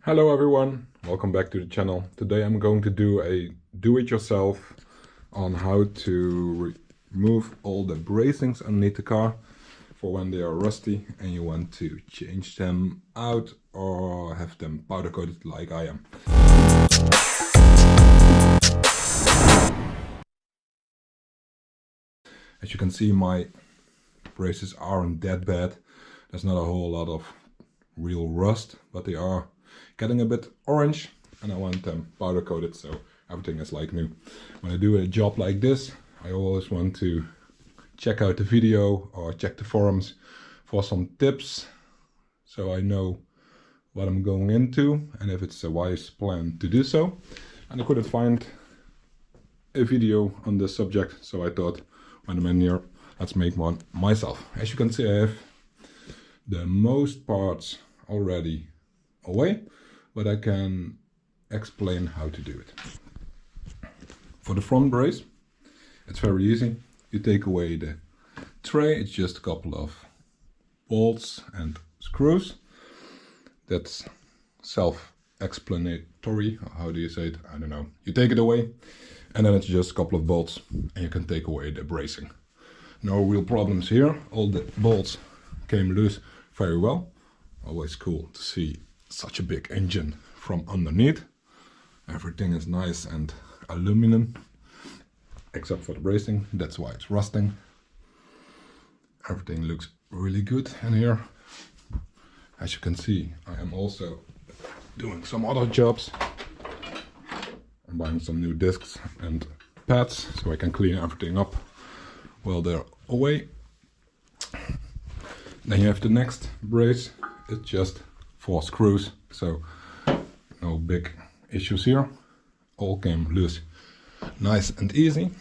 Hello everyone, welcome back to the channel. Today I'm going to do a do-it-yourself on how to remove all the bracings underneath the car for when they are rusty and you want to change them out or have them powder coated like I am. As you can see, my braces aren't that bad. There's not a whole lot of real rust, but they are getting a bit orange and I want them powder coated so everything is like new. When I do a job like this, I always want to check out the video or check the forums for some tips so I know what I'm going into and if it's a wise plan to do so. And I couldn't find a video on this subject, so I thought when I'm in here, let's make one myself. As you can see, I have the most parts already away, but I can explain how to do it. For the front brace, it's very easy. You take away the tray, it's just a couple of bolts and screws. That's self-explanatory. How do you say it? I don't know. You take it away and then it's just a couple of bolts and you can take away the bracing. No real problems here. All the bolts came loose very well. Always cool to see such a big engine from underneath. Everything is nice and aluminum except for the bracing. That's why it's rusting. Everything looks really good in here. As you can see, I am also doing some other jobs. I'm buying some new discs and pads so I can clean everything up while they're away. Then you have the next brace. It's just 4 screws, so no big issues here. All came loose nice and easy.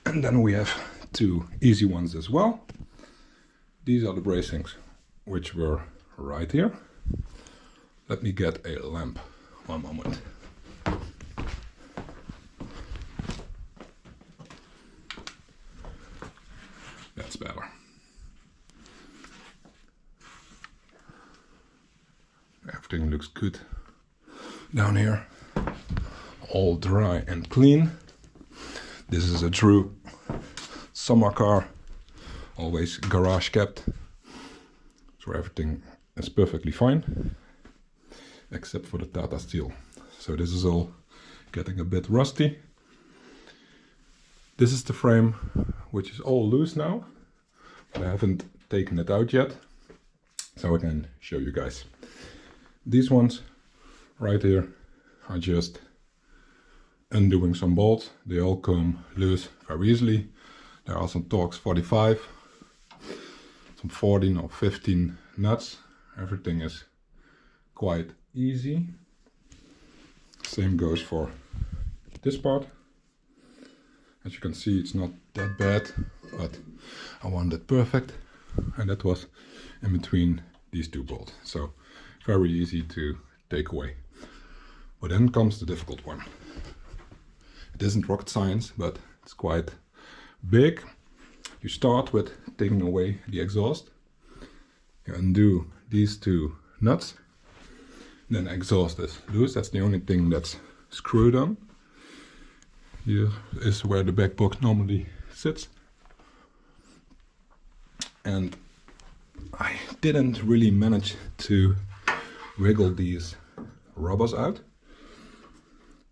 And then we have 2 easy ones as well. These are the bracings which were right here. Let me get a lamp, one moment. That's better. Everything looks good down here, all dry and clean. This is a true summer car, always garage kept, so everything is perfectly fine except for the Tata steel. So this is all getting a bit rusty. This is the frame which is all loose now, but I haven't taken it out yet, so I can show you guys. These ones right here are just undoing some bolts. They all come loose very easily. There are some Torx 45, some 14 or 15 nuts. Everything is quite easy. Same goes for this part. As you can see, it's not that bad, but I want it perfect, and that was in between these 2 bolts. So very easy to take away. But then comes the difficult one. It isn't rocket science, but it's quite big. You start with taking away the exhaust. You undo these 2 nuts. Then exhaust is loose. That's the only thing that's screwed on. Here is where the back box normally sits. And I didn't really manage to wiggle these rubbers out,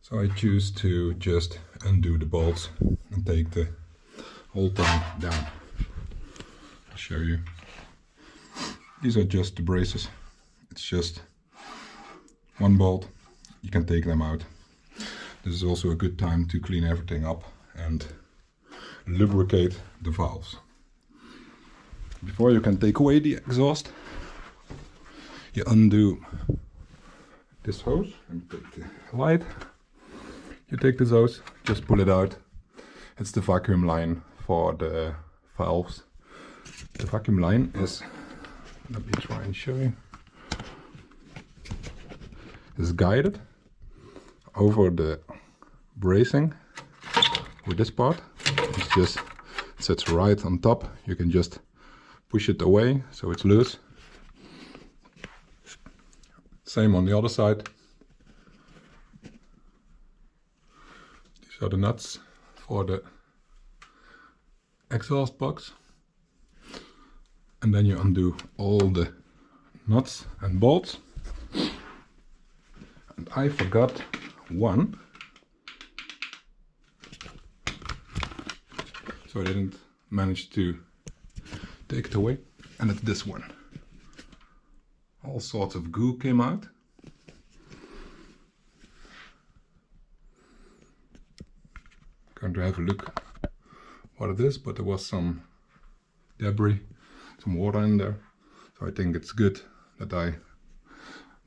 so I choose to just undo the bolts and take the whole thing down. I'll show you. These are just the braces. It's just 1 bolt. You can take them out. This is also a good time to clean everything up and lubricate the valves. Before you can take away the exhaust, you undo this hose and take the light. You take this hose, just pull it out. It's the vacuum line for the valves. The vacuum line is, let me try and show you, is guided over the bracing with this part. It's just sits right on top. You can just push it away so it's loose. Same on the other side. These are the nuts for the exhaust box. And then you undo all the nuts and bolts. And I forgot one. So I didn't manage to take it away. And it's this one. All sorts of goo came out. Going to have a look what it is, but there was some debris, some water in there. So I think it's good that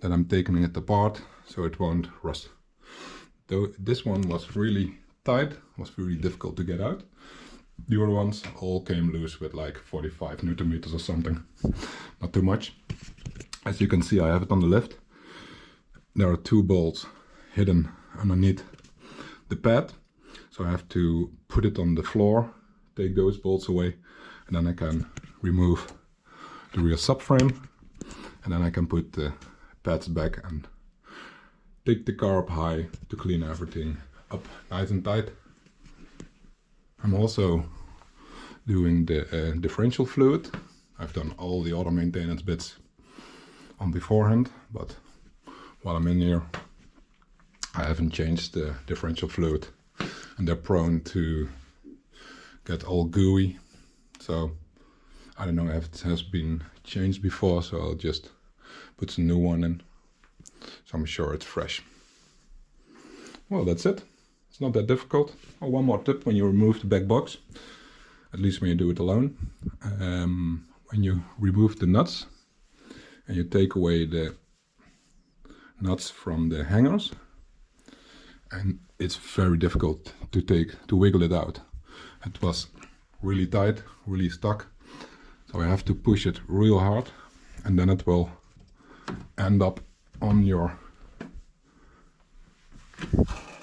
I'm taking it apart so it won't rust. Though this one was really tight, was really difficult to get out. The other ones all came loose with like 45 Newton meters or something. Not too much. As you can see, I have it on the left. There are 2 bolts hidden underneath the pad. So I have to put it on the floor, take those bolts away, and then I can remove the rear subframe. And then I can put the pads back and take the car up high to clean everything up nice and tight. I'm also doing the differential fluid. I've done all the other maintenance bits on beforehand, but while I'm in here I haven't changed the differential fluid, and they're prone to get all gooey. So I don't know if it has been changed before, so I'll just put some new one in, so I'm sure it's fresh. Well, that's it. It's not that difficult. Oh, one more tip when you remove the back box, at least when you do it alone. When you remove the nuts and you take away the nuts from the hangers, and it's very difficult to wiggle it out. It was really tight, really stuck, so I have to push it real hard, and then it will end up on your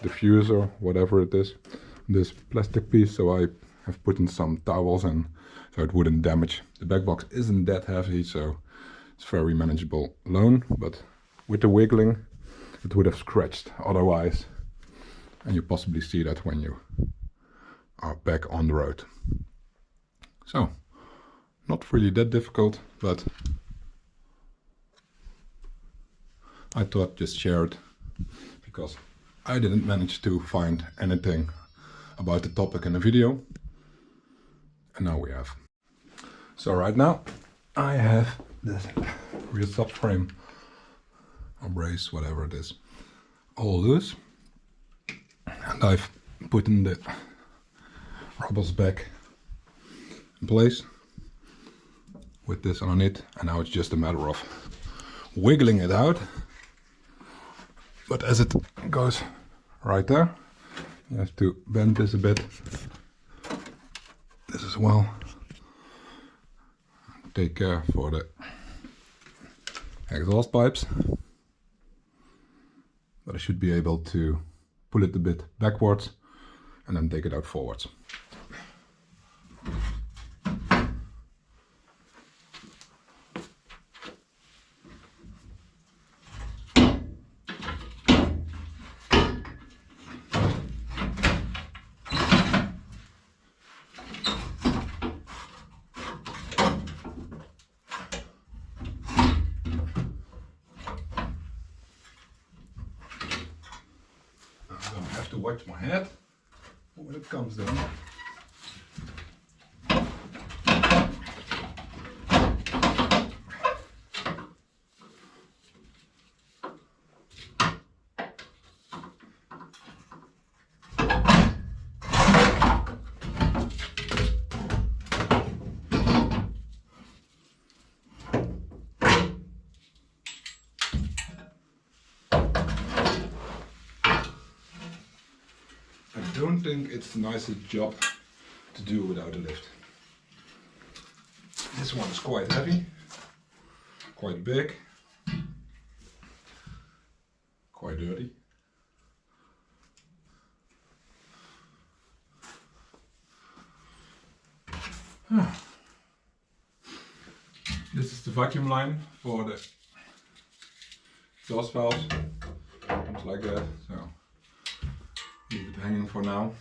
diffuser, whatever it is, this plastic piece. So I have put in some towels in so it wouldn't damage. The back box isn't that heavy, so it's very manageable alone, but with the wiggling it would have scratched otherwise, and you possibly see that when you are back on the road. So not really that difficult, but I thought just share it because I didn't manage to find anything about the topic in the video, and now we have. So right now I have this rear subframe or brace, whatever it is, all loose, and I've put in the rubbers back in place with this on it, and now it's just a matter of wiggling it out. But as it goes right there, you have to bend this a bit, this as well. Take care for the exhaust pipes, but I should be able to pull it a bit backwards and then take it out forwards. I have to watch my head when it comes down. I don't think it's the nicest job to do without a lift. This one is quite heavy, quite big, quite dirty. This is the vacuum line for the exhaust valves, comes like that, so leave it hanging for now.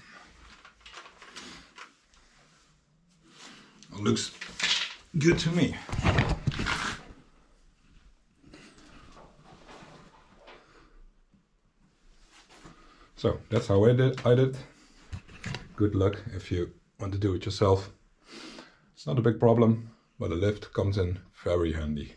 It looks good to me. So that's how I did. Good luck if you want to do it yourself. It's not a big problem, but a lift comes in very handy.